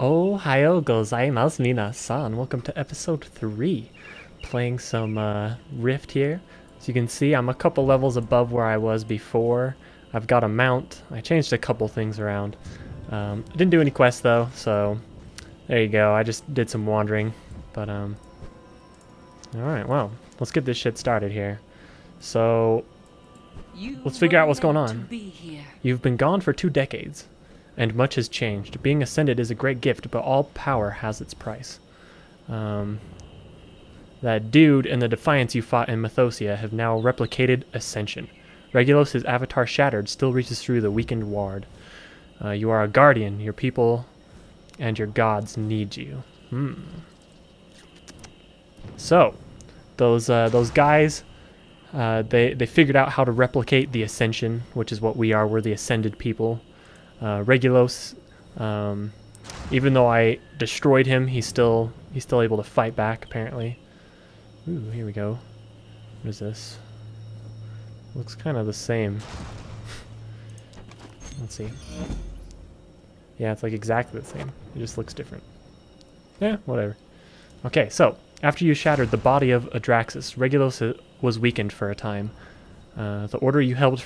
Ohio gozaimasu minasan. Welcome to episode 3. Playing some Rift here. As you can see, I'm a couple levels above where I was before. I've got a mount. I changed a couple things around. I didn't do any quests though, so there you go. I just did some wandering. But alright, well, let's get this shit started here. So let's figure out what's going on. You've been gone for 2 decades. And much has changed. Being ascended is a great gift, but all power has its price. That dude and the Defiance you fought in Mythosia have now replicated Ascension. Regulus, his avatar shattered, still reaches through the weakened ward. You are a guardian. Your people and your gods need you. So, those guys, they figured out how to replicate the Ascension, which is what we are. We're the Ascended people. Regulus, even though I destroyed him, he's still able to fight back, apparently. Ooh, here we go. What is this? Looks kind of the same. Let's see. Yeah, it's like exactly the same. It just looks different. Yeah, whatever. Okay, so, after you shattered the body of Adraxis, Regulus was weakened for a time. The order you helped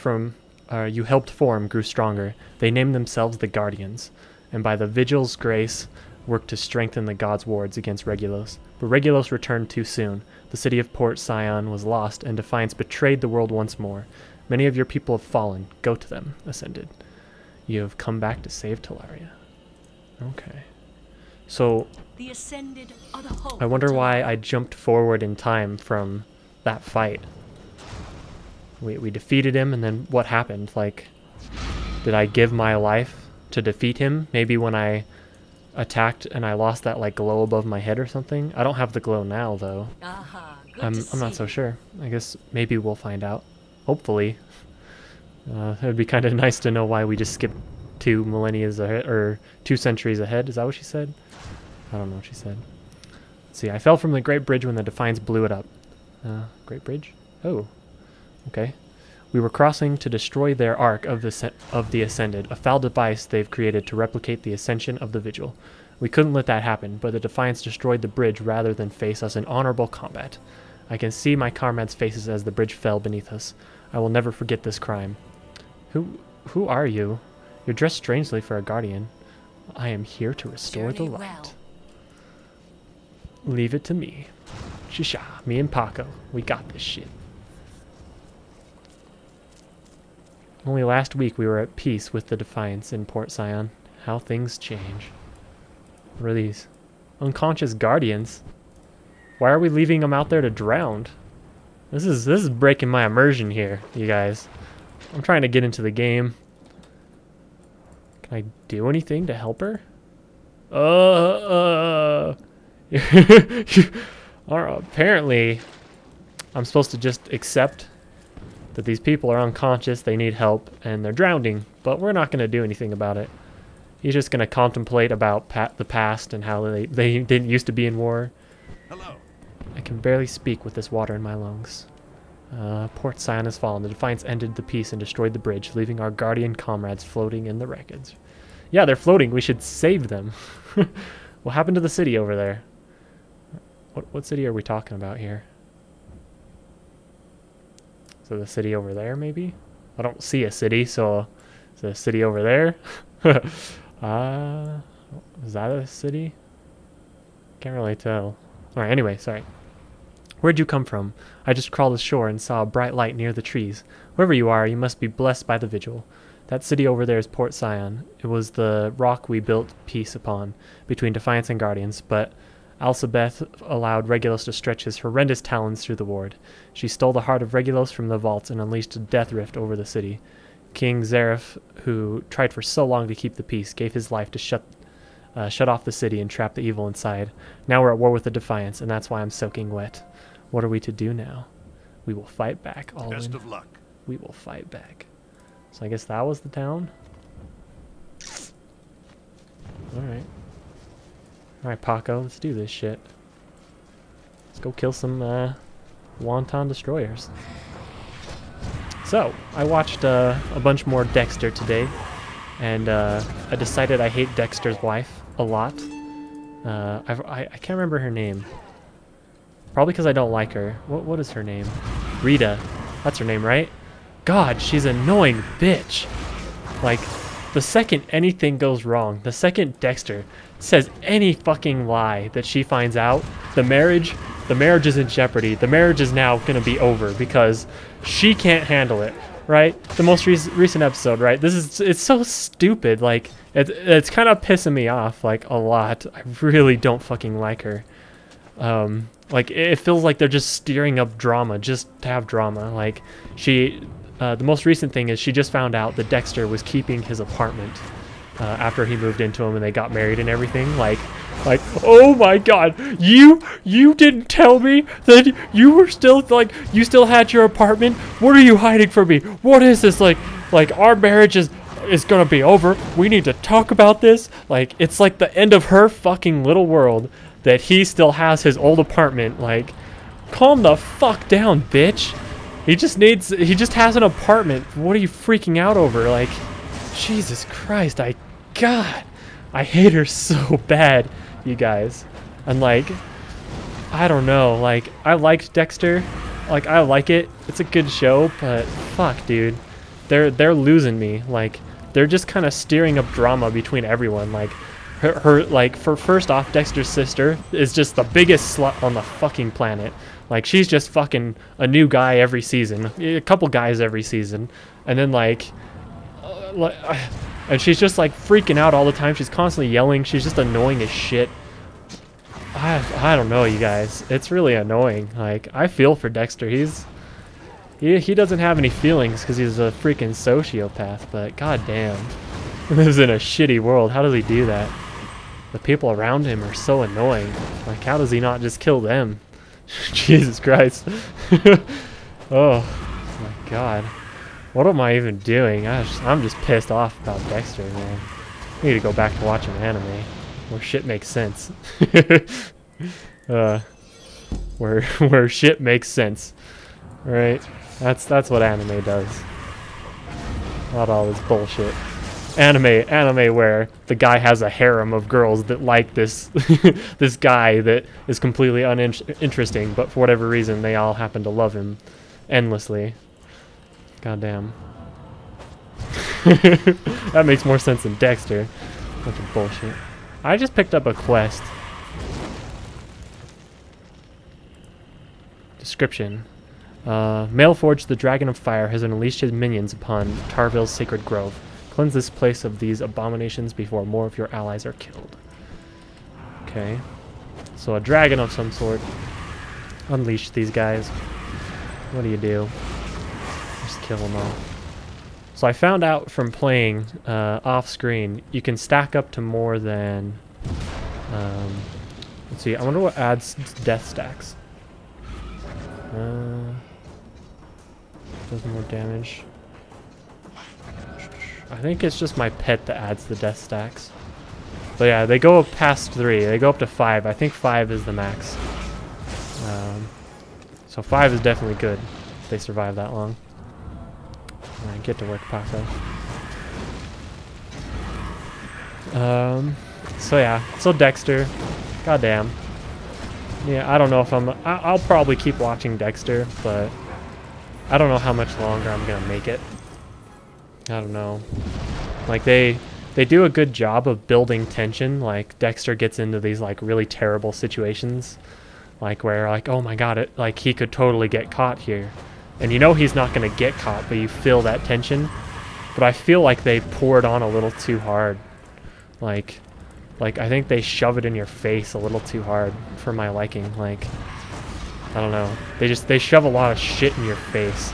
form grew stronger. They named themselves the Guardians, and by the Vigil's grace, worked to strengthen the gods' wards against Regulus. But Regulus returned too soon. The city of Port Sion was lost, and Defiance betrayed the world once more. Many of your people have fallen. Go to them, Ascended. You have come back to save Talaria. Okay. So, the Ascended are the hope. I wonder why I jumped forward in time from that fight. We defeated him, and then what happened? Like, did I give my life to defeat him? Maybe when I attacked and I lost that like glow above my head or something? I don't have the glow now though. I'm not so sure. I guess maybe we'll find out. Hopefully. It would be kind of nice to know why we just skipped 2 millennia ahead, or 2 centuries ahead. Is that what she said? I don't know what she said. Let's see. I fell from the Great Bridge when the Defiance blew it up. Great Bridge? Oh. Okay. We were crossing to destroy their Ark of the Ascended, a foul device they've created to replicate the ascension of the Vigil. We couldn't let that happen, but the Defiance destroyed the bridge rather than face us in honorable combat. I can see my comrades' faces as the bridge fell beneath us. I will never forget this crime. Who are you? You're dressed strangely for a guardian. I am here to restore the light. Leave it to me. Shisha, me and Paco, we got this shit. Only last week we were at peace with the Defiance in Port Sion. How things change. What are these? Unconscious guardians? Why are we leaving them out there to drown? This is breaking my immersion here, you guys. I'm trying to get into the game. Can I do anything to help her? Apparently, I'm supposed to just accept that these people are unconscious, they need help, and they're drowning, but we're not going to do anything about it. He's just going to contemplate about the past and how they didn't used to be in war. Hello. I can barely speak with this water in my lungs. Port Sion has fallen. The Defiance ended the peace and destroyed the bridge, leaving our guardian comrades floating in the wreckage. Yeah, they're floating. We should save them. What happened to the city over there? What city are we talking about here? So the city over there, maybe? I don't see a city, so is there a city over there? Is that a city? Can't really tell. Alright, anyway, sorry. Where'd you come from? I just crawled ashore and saw a bright light near the trees. Wherever you are, you must be blessed by the Vigil. That city over there is Port Sion. It was the rock we built peace upon, between Defiance and Guardians, but Alcibeth allowed Regulus to stretch his horrendous talons through the ward. She stole the heart of Regulus from the vaults and unleashed a death rift over the city. King Zareth, who tried for so long to keep the peace, gave his life to shut off the city and trap the evil inside. Now we're at war with the Defiance, and that's why I'm soaking wet. What are we to do now? We will fight back, Alwyn. Best of luck. We will fight back. So I guess that was the town? Alright. Alright, Paco, let's do this shit. Let's go kill some wonton destroyers. So, I watched a bunch more Dexter today. and I decided I hate Dexter's wife a lot. I can't remember her name. Probably because I don't like her. What is her name? Rita. That's her name, right? God, she's an annoying bitch. Like, the second anything goes wrong, the second Dexter says any fucking lie that she finds out, the marriage is in jeopardy. The marriage is now gonna be over because she can't handle it, right? The most recent episode, right? It's so stupid. Like, it's kind of pissing me off, like, a lot. I really don't fucking like her. Like, it feels like they're just stirring up drama just to have drama. Like, the most recent thing is she just found out that Dexter was keeping his apartment after he moved into him and they got married and everything. Like, oh my God, you didn't tell me that you were still, like, you still had your apartment? What are you hiding from me? What is this? Like our marriage is gonna be over. We need to talk about this. Like, it's like the end of her fucking little world that he still has his old apartment. Like, calm the fuck down, bitch. He just has an apartment. What are you freaking out over? Like, Jesus Christ, God, I hate her so bad, you guys. And like, I don't know, like, I liked Dexter. Like, I like it. It's a good show, but fuck, dude. They're losing me. Like, they're just kind of steering up drama between everyone. Like, her like, first off, Dexter's sister is just the biggest slut on the fucking planet. Like, she's just fucking a new guy every season, a couple guys every season, and then like, and she's just like freaking out all the time. She's constantly yelling. She's just annoying as shit. I don't know, you guys. It's really annoying. Like, I feel for Dexter. He doesn't have any feelings because he's a freaking sociopath. But goddamn, he lives in a shitty world. How does he do that? The people around him are so annoying. Like, how does he not just kill them? Jesus Christ. Oh my God. What am I even doing? I'm just pissed off about Dexter, man. I need to go back to watching anime where shit makes sense. Where shit makes sense. Right? That's what anime does. Not all this bullshit. Anime where the guy has a harem of girls that like this this guy that is completely uninteresting, but for whatever reason they all happen to love him endlessly. Goddamn. That makes more sense than Dexter. Bunch of bullshit. I just picked up a quest. Description. Mailforge, the Dragon of Fire, has unleashed his minions upon Tarville's sacred grove. Cleanse this place of these abominations before more of your allies are killed. Okay. So a dragon of some sort. Unleash these guys. What do you do? Just kill them all. So I found out from playing off screen, you can stack up to more than... let's see, I wonder what adds death stacks. Does more damage. I think it's just my pet that adds the death stacks. But yeah, they go up past 3. They go up to 5. I think 5 is the max. So 5 is definitely good if they survive that long. Alright, get to work, Paco. So yeah, so Dexter. Goddamn. Yeah, I don't know if I'll probably keep watching Dexter, but I don't know how much longer I'm gonna make it. I don't know. Like, they do a good job of building tension. Like, Dexter gets into these like really terrible situations, like where like, oh my God, like he could totally get caught here, and you know he's not gonna get caught, but you feel that tension. But I feel like they pour it on a little too hard. Like I think they shove it in your face a little too hard for my liking. Like, I don't know. They shove a lot of shit in your face.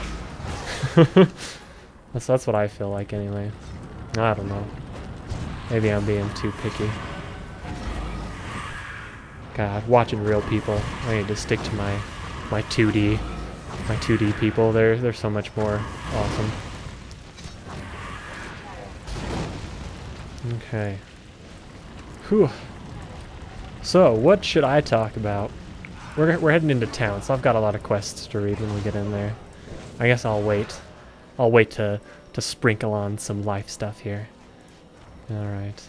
That's what I feel like anyway. I don't know. Maybe I'm being too picky. God, watching real people. I need to stick to my 2D people. They're so much more awesome. Okay. Whew. So, what should I talk about? We're heading into town, so I've got a lot of quests to read when we get in there. I guess I'll wait. I'll wait to sprinkle on some life stuff here. Alright.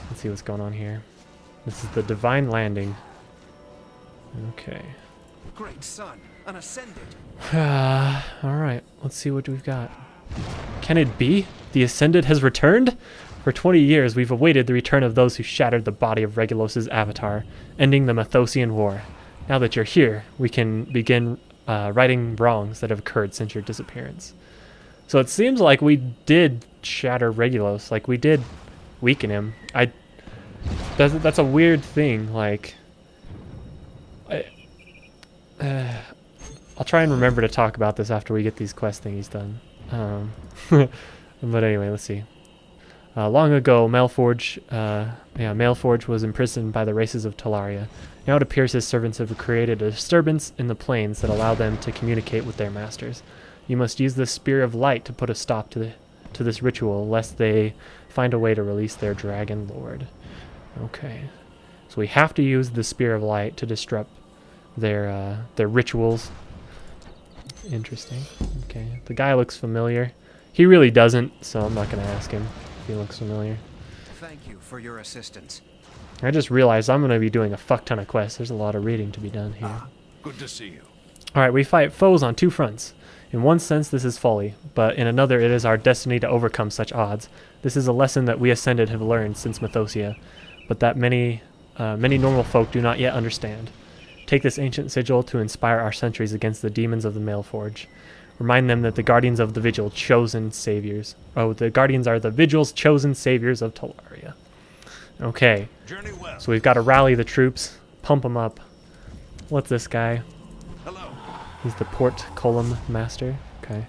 Let's see what's going on here. This is the Divine Landing. Okay. Great son, an ascended. Alright, let's see what we've got. Can it be? The Ascended has returned? For 20 years, we've awaited the return of those who shattered the body of Regulus' avatar, ending the Mathosian War. Now that you're here, we can begin righting wrongs that have occurred since your disappearance. So it seems like we did shatter Regulus, like we did weaken him. That's a weird thing, like... I'll try and remember to talk about this after we get these quest thingies done. But anyway, let's see. Long ago, Maelforge was imprisoned by the races of Talaria. Now it appears his servants have created a disturbance in the plains that allow them to communicate with their masters. You must use the Spear of Light to put a stop to this ritual, lest they find a way to release their dragon lord. Okay. So we have to use the Spear of Light to disrupt their rituals. Interesting. Okay. The guy looks familiar. He really doesn't, so I'm not going to ask him if he looks familiar. Thank you for your assistance. I just realized I'm going to be doing a fuck ton of quests. There's a lot of reading to be done here. Good to see you. Alright, we fight foes on two fronts. In one sense, this is folly, but in another, it is our destiny to overcome such odds. This is a lesson that we Ascended have learned since Mathosia, but that many normal folk do not yet understand. Take this ancient sigil to inspire our sentries against the demons of the Maelforge. Remind them that the guardians of the vigil, chosen saviors. Oh, the guardians are the vigil's chosen saviors of Talaria. Okay, so we've got to rally the troops, pump them up. What's this guy? Hello. He's the Portcullis Master. Okay.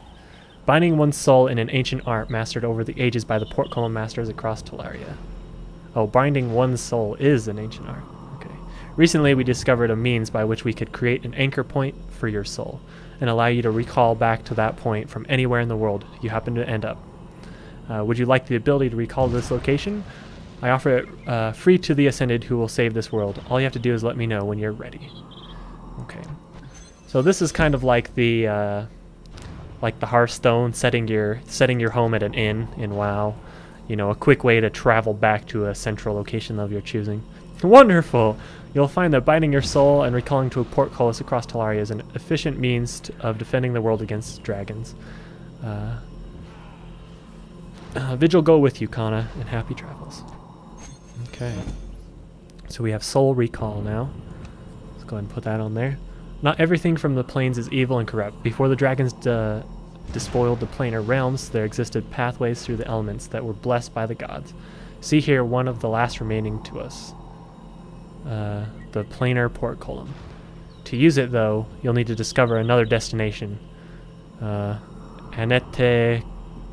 Binding one's soul in an ancient art mastered over the ages by the Portcullis Masters across Talaria. Oh, binding one's soul is an ancient art. Okay. Recently, we discovered a means by which we could create an anchor point for your soul and allow you to recall back to that point from anywhere in the world you happen to end up. Would you like the ability to recall this location? I offer it free to the Ascended who will save this world. All you have to do is let me know when you're ready. Okay. So this is kind of like the Hearthstone, setting your home at an inn in WoW. You know, a quick way to travel back to a central location of your choosing. Wonderful! You'll find that binding your soul and recalling to a portcullis across Talaria is an efficient means of defending the world against dragons. Vigil go with you, Kana, and happy travels. Okay. So we have soul recall now. Let's go ahead and put that on there. Not everything from the plains is evil and corrupt. Before the dragons despoiled the planar realms, there existed pathways through the elements that were blessed by the gods. See here one of the last remaining to us. The planar portcullis. To use it, though, you'll need to discover another destination. Anete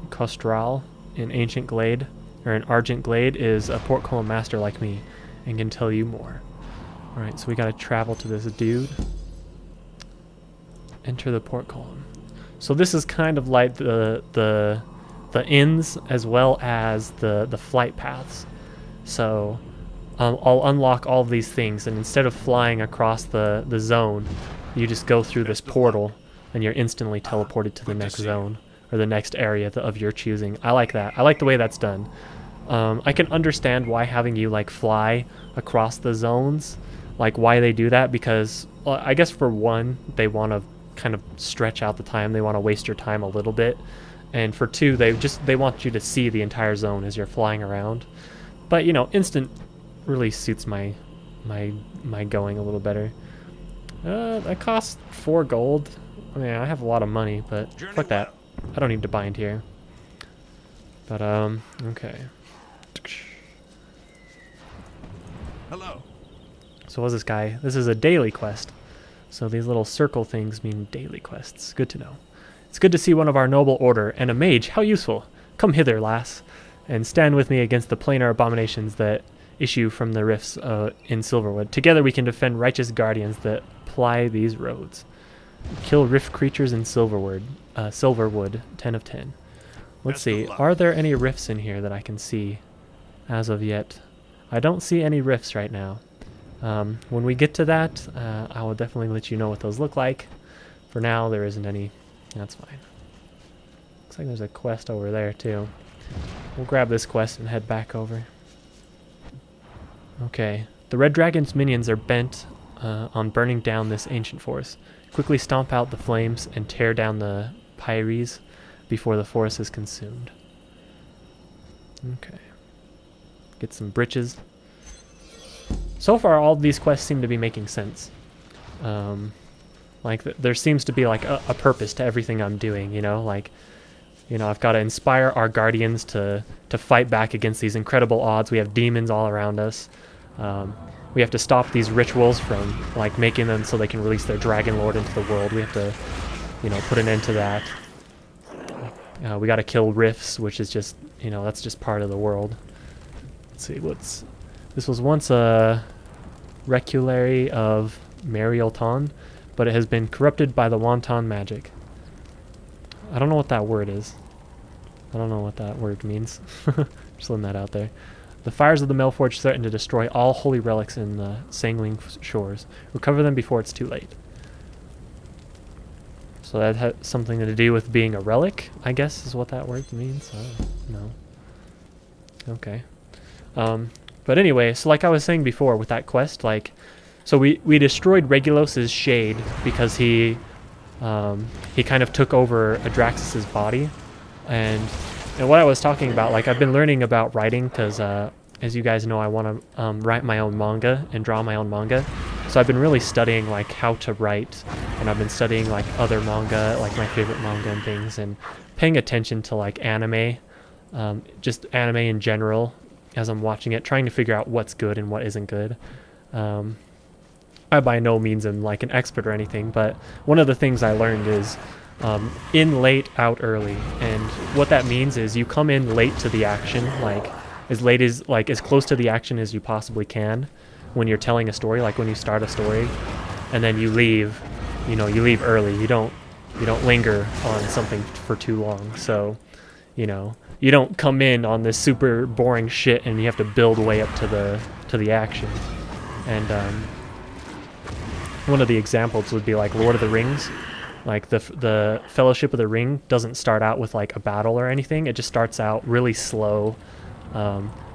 Costral, an ancient glade, or an argent glade, is a portcullis master like me, and can tell you more. Alright, so we gotta travel to this dude. Enter the portcullis. So this is kind of like the inns as well as the flight paths. So I'll unlock all of these things, and instead of flying across the zone, you just go through this portal, and you're instantly teleported to the next zone, or the next area of your choosing. I like that. I like the way that's done. I can understand why having you like fly across the zones, like why they do that, because well, I guess for one, they want to kind of stretch out the time. They want to waste your time a little bit. And for two, they want you to see the entire zone as you're flying around. But you know, instant really suits my going a little better. That costs 4 gold. I mean, I have a lot of money, but fuck that. I don't need to bind here. But okay. Hello. So what's this guy? This is a daily quest. So these little circle things mean daily quests. Good to know. It's good to see one of our noble order, and a mage. How useful. Come hither, lass, and stand with me against the planar abominations that issue from the rifts in Silverwood. Together we can defend righteous guardians that ply these roads. Kill rift creatures in Silverwood. 10 of 10. Let's see. Are there any rifts in here that I can see as of yet? I don't see any rifts right now. When we get to that, I will definitely let you know what those look like. For now, there isn't any. That's fine. Looks like there's a quest over there, too. We'll grab this quest and head back over. Okay. The Red Dragon's minions are bent on burning down this ancient forest. Quickly stomp out the flames and tear down the pyres before the forest is consumed. Okay. Get some britches. So far, all of these quests seem to be making sense. Like, there seems to be, like, a purpose to everything I'm doing, you know? Like, you know, I've got to inspire our guardians to fight back against these incredible odds. We have demons all around us. We have to stop these rituals from, like, making them so they can release their Dragon Lord into the world. We have to, you know, put an end to that. We got to kill rifts, which is just, you know, that's just part of the world. Let's see, this was once a reculary of Mariolton, but it has been corrupted by the wanton magic. I don't know what that word is. I don't know what that word means. Just letting that out there. The fires of the Melforge threaten to destroy all holy relics in the Sangling shores. Recover them before it's too late. So that has something to do with being a relic, I guess, is what that word means. I don't know. Okay. But anyway, so like I was saying before with that quest, like, so we destroyed Regulos's shade because he kind of took over Adraxis's body, and what I was talking about, like, I've been learning about writing because, as you guys know, I want to write my own manga and draw my own manga. So I've been really studying, like, how to write, and I've been studying, like, other manga, like my favorite manga and things, and paying attention to, like, anime, just anime in general as I'm watching it, trying to figure out what's good and what isn't good. I by no means am, like, an expert or anything, but one of the things I learned is in late, out early, and what that means is you come in late to the action, like, as late as, like, as close to the action as you possibly can when you're telling a story, like when you start a story, and then you leave, you know, you leave early. You don't linger on something for too long. So, you know, you don't come in on this super boring shit and you have to build way up to the action. And one of the examples would be like Lord of the Rings. Like the Fellowship of the Ring doesn't start out with like a battle or anything. It just starts out really slow.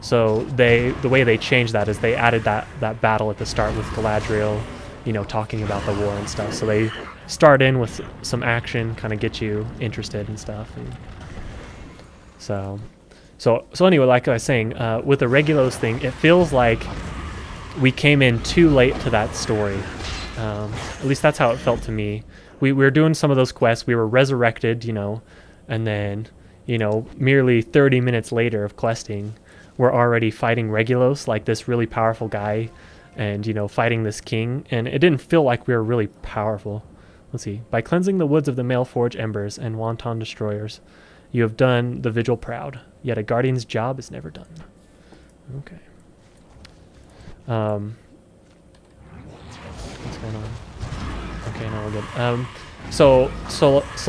So the way they changed that is they added that battle at the start with Galadriel, you know, talking about the war and stuff. So they start in with some action, kind of get you interested and stuff. And so anyway, like I was saying, with the Regulos thing, it feels like we came in too late to that story. At least that's how it felt to me. We were doing some of those quests. We were resurrected, you know, and then, you know, merely 30 minutes later of questing, we're already fighting Regulos, like this really powerful guy, and, you know, fighting this king. And it didn't feel like we were really powerful. Let's see. By cleansing the woods of the Maelforge embers and wanton destroyers, you have done the vigil proud. Yet a guardian's job is never done. Okay. What's going on? Okay, now we're good. So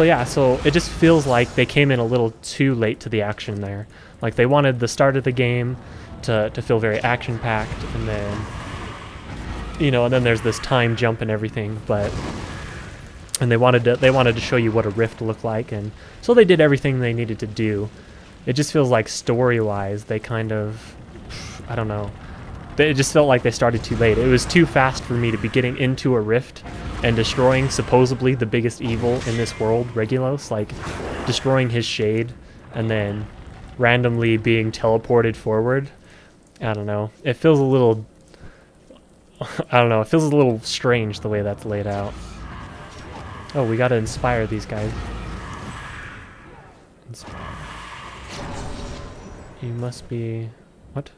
yeah, so it just feels like they came in a little too late to the action there. Like they wanted the start of the game to feel very action-packed, and then, you know, and then there's this time jump and everything, and they wanted to show you what a rift looked like, and so they did everything they needed to do. It just feels like story-wise, they kind of, I don't know. It just felt like they started too late. It was too fast for me to be getting into a rift and destroying supposedly the biggest evil in this world, Regulos, like destroying his shade and then randomly being teleported forward. I don't know. It feels a little, I don't know, it feels a little strange the way that's laid out. Oh, we gotta inspire these guys. Inspire. You must be, what?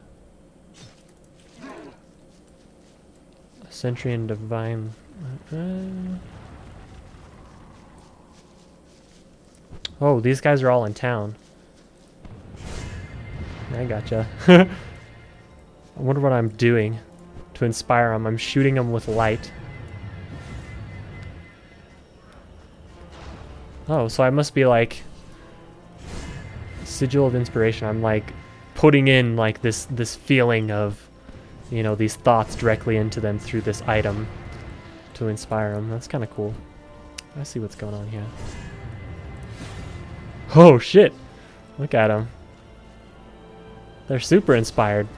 Sentry and Divine. Oh, these guys are all in town. I gotcha. I wonder what I'm doing to inspire them. I'm shooting them with light. Oh, so I must be like Sigil of Inspiration. I'm like putting in like this feeling of, you know, these thoughts directly into them through this item to inspire them. That's kind of cool. I see what's going on here. Oh shit! Look at him. They're super inspired.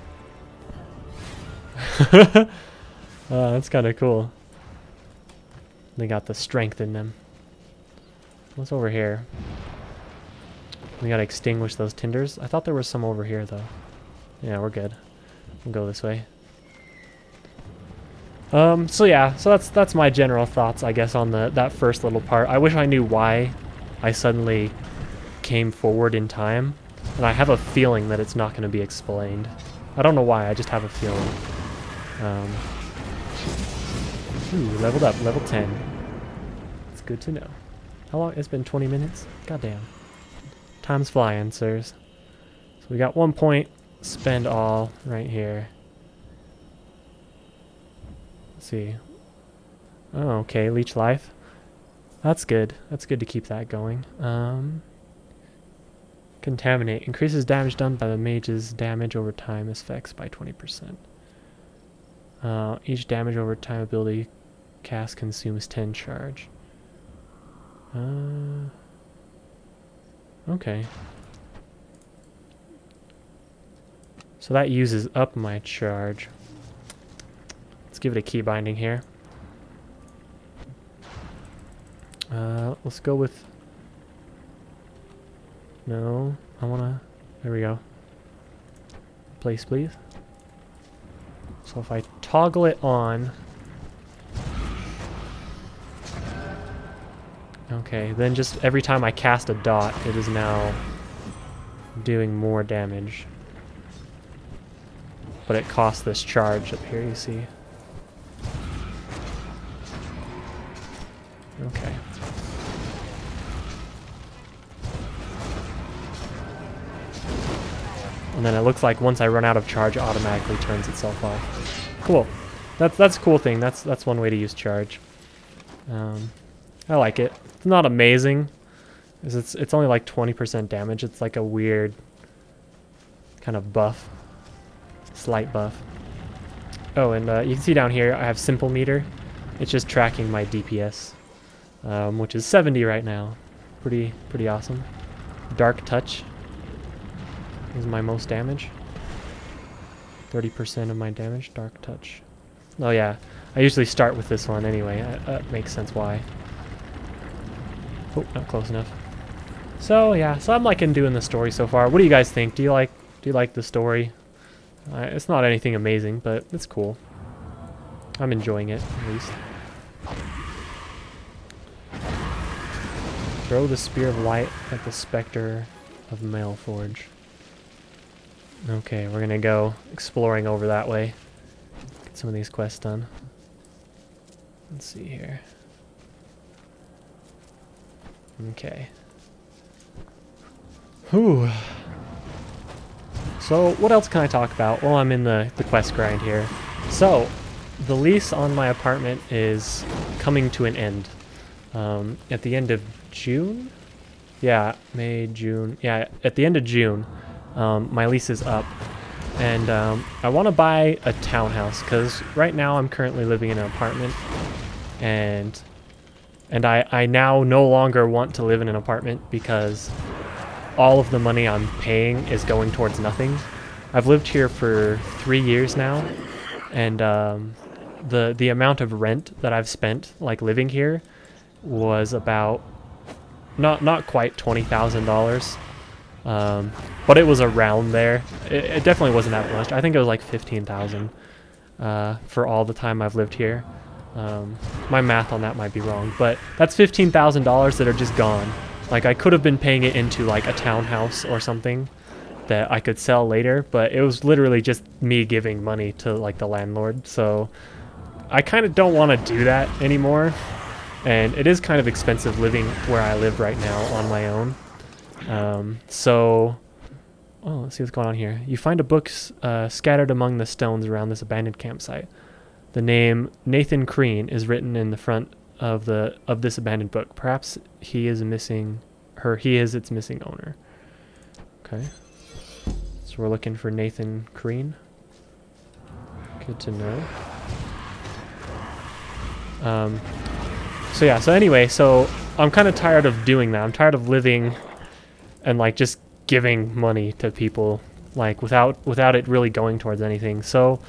That's kind of cool. They got the strength in them. What's over here? We gotta extinguish those tinders. I thought there was some over here, though. Yeah, we're good. We'll go this way. So yeah, so that's my general thoughts, I guess, on that first little part. I wish I knew why I suddenly came forward in time, and I have a feeling that it's not going to be explained. I don't know why, I just have a feeling. Ooh, leveled up, level 10. It's good to know. How long? It's been 20 minutes? Goddamn. Time's flying, sirs. So we got 1 point, spend all right here. Let's see. Oh, okay, leech life. That's good. That's good to keep that going. Contaminate. Increases damage done by the mage's damage over time effects by 20%. Each damage over time ability cast consumes 10 charge. Okay. So that uses up my charge. Let's give it a key binding here. Let's go with... No, I wanna... There we go. Place, please. So if I toggle it on... Okay, then just every time I cast a dot, it is now doing more damage. But it costs this charge up here, you see. Okay. And then it looks like once I run out of charge, it automatically turns itself off. Cool. That's a cool thing. That's one way to use charge. I like it. It's not amazing. It's only like 20% damage. It's like a weird kind of buff. Slight buff. Oh, and you can see down here I have simple meter. It's just tracking my DPS, which is 70 right now. Pretty awesome. Dark touch is my most damage. 30% of my damage, dark touch. Oh yeah, I usually start with this one anyway. That makes sense why. Oh, not close enough. So yeah, so I'm liking doing the story so far. What do you guys think? Do you like the story? It's not anything amazing, but it's cool. I'm enjoying it, at least. Throw the Spear of Light at the Spectre of Maelforge. Okay, we're gonna go exploring over that way. Get some of these quests done. Let's see here. Okay. Whew. So, what else can I talk about while I'm in the quest grind here? So, the lease on my apartment is coming to an end. At the end of June? Yeah, May, June. Yeah, at the end of June, my lease is up. And I want to buy a townhouse, because right now I'm currently living in an apartment. And I now no longer want to live in an apartment because all of the money I'm paying is going towards nothing. I've lived here for 3 years now, and the amount of rent that I've spent like living here was about not quite $20,000, but it was around there. It definitely wasn't that much. I think it was like $15,000 for all the time I've lived here. My math on that might be wrong, but that's $15,000 that are just gone. Like, I could have been paying it into like a townhouse or something that I could sell later, but it was literally just me giving money to like the landlord. So I kind of don't want to do that anymore, and it is kind of expensive living where I live right now on my own. Oh, let's see what's going on here. You find a book scattered among the stones around this abandoned campsite. The name Nathan Crean is written in the front of this abandoned book. Perhaps he is missing her. He is its missing owner. Okay. So we're looking for Nathan Crean. Good to know. So yeah. So anyway, so I'm kind of tired of doing that. I'm tired of living and like just giving money to people like without it really going towards anything. So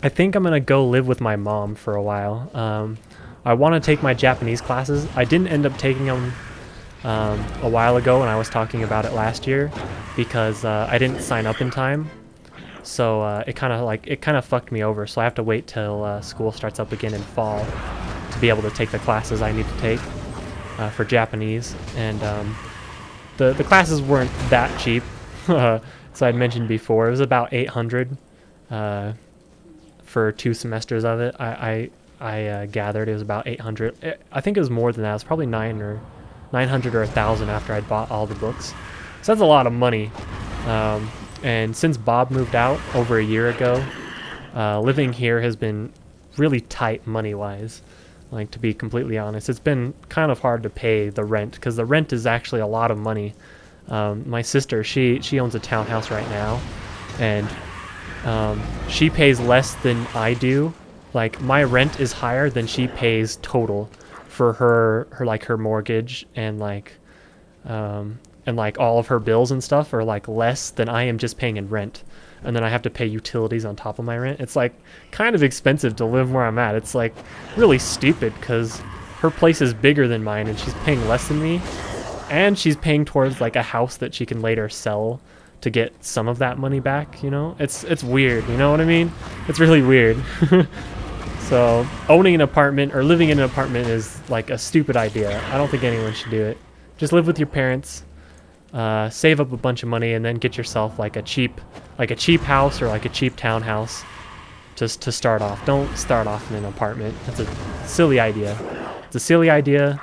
I think I'm gonna go live with my mom for a while. I want to take my Japanese classes. I didn't end up taking them a while ago, and I was talking about it last year because I didn't sign up in time. So it kind of fucked me over. So I have to wait till school starts up again in fall to be able to take the classes I need to take for Japanese. And the classes weren't that cheap. So I'd mentioned before, it was about 800 for 2 semesters of it. I gathered it was about 800. I think it was more than that. It was probably 900 or 1,000 after I'd bought all the books. So that's a lot of money. And since Bob moved out over a year ago, living here has been really tight money-wise. Like, to be completely honest, it's been kind of hard to pay the rent because the rent is actually a lot of money. My sister, she owns a townhouse right now, and she pays less than I do. Like, my rent is higher than she pays total for her mortgage and all of her bills and stuff are like less than I am just paying in rent. And then I have to pay utilities on top of my rent. It's like kind of expensive to live where I'm at. It's like really stupid because her place is bigger than mine and she's paying less than me. And she's paying towards like a house that she can later sell to get some of that money back, you know? It's weird, you know what I mean? It's really weird. So owning an apartment or living in an apartment is like a stupid idea. I don't think anyone should do it. Just live with your parents, save up a bunch of money, and then get yourself like a cheap house or like a cheap townhouse just to start off. Don't start off in an apartment. That's a silly idea. It's a silly idea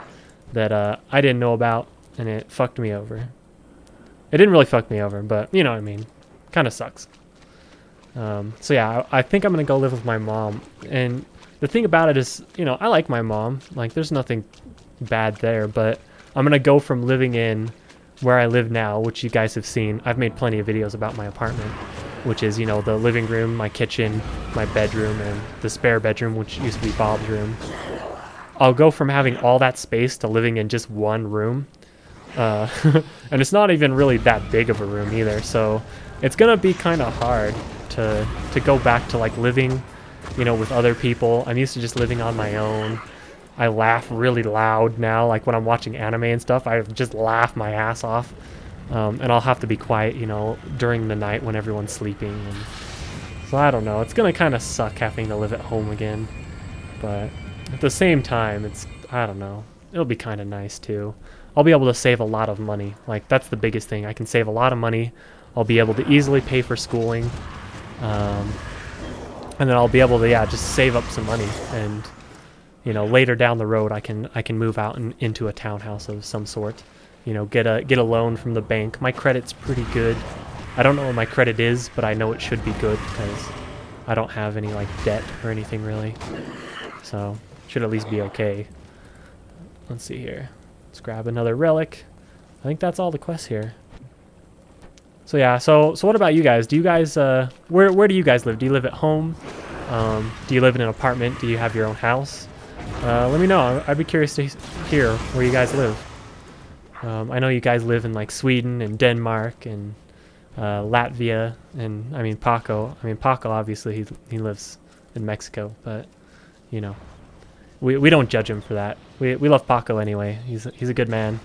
that I didn't know about, and it fucked me over. It didn't really fuck me over, but you know what I mean. Kind of sucks. So yeah, I think I'm gonna go live with my mom. And the thing about it is, you know, I like my mom. Like, there's nothing bad there, but I'm gonna go from living in where I live now, which you guys have seen. I've made plenty of videos about my apartment, which is, you know, the living room, my kitchen, my bedroom, and the spare bedroom, which used to be Bob's room. I'll go from having all that space to living in just one room. And it's not even really that big of a room either, so it's gonna be kind of hard to go back to like living, you know, with other people. I'm used to just living on my own. I laugh really loud now, like when I'm watching anime and stuff, I just laugh my ass off. And I'll have to be quiet, you know, during the night when everyone's sleeping. And so I don't know, it's gonna kind of suck having to live at home again, but at the same time, I don't know, it'll be kind of nice too. I'll be able to save a lot of money. Like, that's the biggest thing. I can save a lot of money. I'll be able to easily pay for schooling. And then I'll be able to, yeah, just save up some money. And, you know, later down the road, I can move out into a townhouse of some sort. You know, get a loan from the bank. My credit's pretty good. I don't know what my credit is, but I know it should be good because I don't have any, like, debt or anything really. So, should at least be okay. Let's see here. Let's grab another relic. I think that's all the quests here. So yeah, so what about you guys? Do you guys, where do you guys live? Do you live at home? Do you live in an apartment? Do you have your own house? Let me know. I'd be curious to hear where you guys live. I know you guys live in like Sweden and Denmark and Latvia and I mean Paco. Obviously he lives in Mexico, but you know, we don't judge him for that. We love Paco anyway. He's a good man.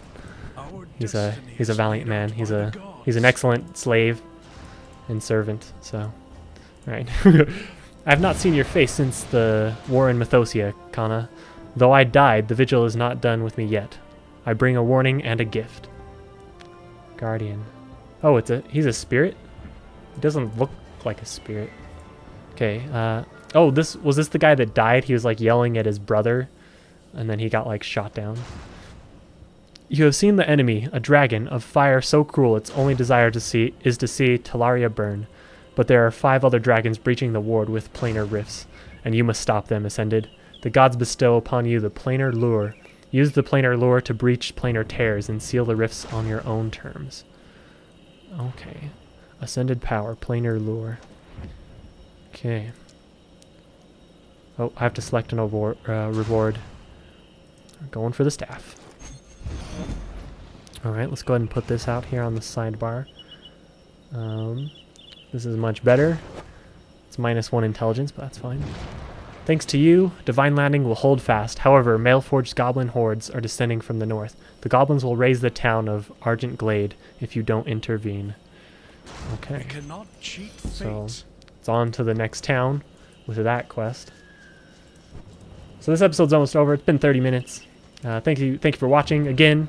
He's a valiant man. He's an excellent slave and servant. So, all right. I have not seen your face since the war in Mythosia, Kana. Though I died, the vigil is not done with me yet. I bring a warning and a gift. Guardian. Oh, he's a spirit? He doesn't look like a spirit. Okay, oh, was this the guy that died? He was like yelling at his brother, and then he got like shot down. You have seen the enemy, a dragon of fire so cruel its only desire is to see Talaria burn. But there are 5 other dragons breaching the ward with planar rifts, and you must stop them, Ascended. The gods bestow upon you the planar lure. Use the planar lure to breach planar tears and seal the rifts on your own terms. Okay. Ascended power, planar lure. Okay. Oh, I have to select an reward. We're going for the staff. Alright, let's go ahead and put this out here on the sidebar. This is much better. It's -1 intelligence, but that's fine. Thanks to you, Divine Landing will hold fast. However, Mailforged goblin hordes are descending from the north. The goblins will raise the town of Argent Glade if you don't intervene. Okay. We cannot cheat So fate. it's on to the next town with that quest. So this episode's almost over. It's been 30 minutes. Thank you for watching. Again,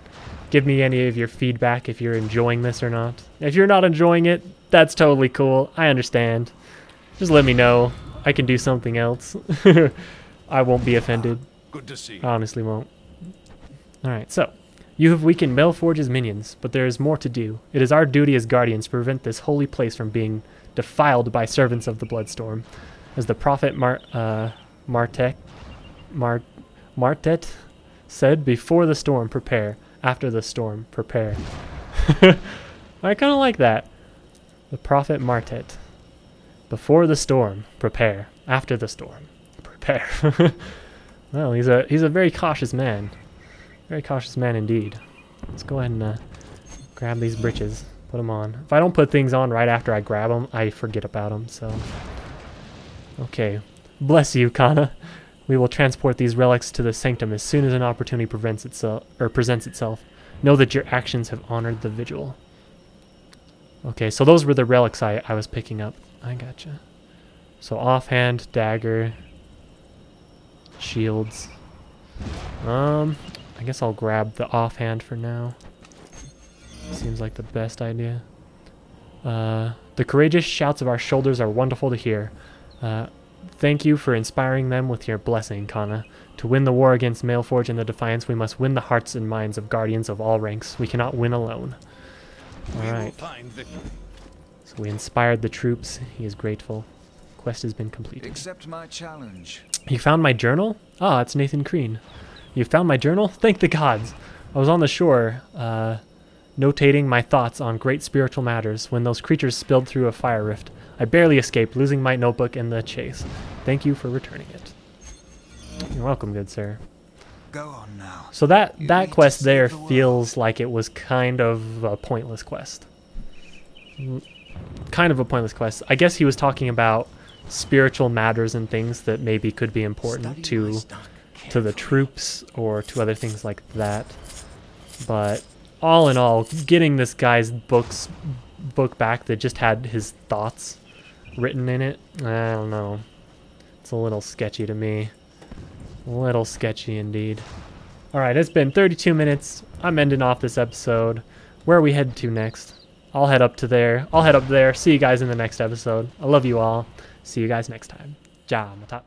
give me any of your feedback if you're enjoying this or not. If you're not enjoying it, that's totally cool. I understand. Just let me know. I can do something else. I won't be offended. Good to see you. I honestly won't. Alright, so. You have weakened Mailforge's minions, but there is more to do. It is our duty as guardians to prevent this holy place from being defiled by servants of the Bloodstorm. As the prophet Martet said, before the storm, prepare. After the storm, prepare. I kind of like that. The prophet Martet. Before the storm, prepare. After the storm, prepare. Well, he's a very cautious man. Very cautious man indeed. Let's go ahead and grab these breeches. Put them on. If I don't put things on right after I grab them, I forget about them, so... Okay. Bless you, Kana. We will transport these relics to the sanctum as soon as an opportunity presents itself. Know that your actions have honored the vigil. Okay, so those were the relics I was picking up. I gotcha. So offhand, dagger, shields. I guess I'll grab the offhand for now. Seems like the best idea. The courageous shouts of our shoulders are wonderful to hear. Thank you for inspiring them with your blessing, Kana. To win the war against Mailforge and the Defiance, we must win the hearts and minds of guardians of all ranks. We cannot win alone. Alright. So we inspired the troops. He is grateful. Quest has been completed. Accept my challenge. You found my journal? Ah, it's Nathan Crean. You found my journal? Thank the gods. I was on the shore, notating my thoughts on great spiritual matters when those creatures spilled through a fire rift. I barely escaped, losing my notebook in the chase. Thank you for returning it. You're welcome, good sir. Go on now. So that need quest to there save the feels like it was kind of a pointless quest. Kind of a pointless quest. I guess he was talking about spiritual matters and things that maybe could be important to the troops or to other things like that. But all in all, getting this guy's book back that just had his thoughts written in it, I don't know. It's a little sketchy to me. A little sketchy indeed. Alright, it's been 32 minutes. I'm ending off this episode. Where are we headed to next? I'll head up to there. I'll head up there. See you guys in the next episode. I love you all. See you guys next time. Ja, mata.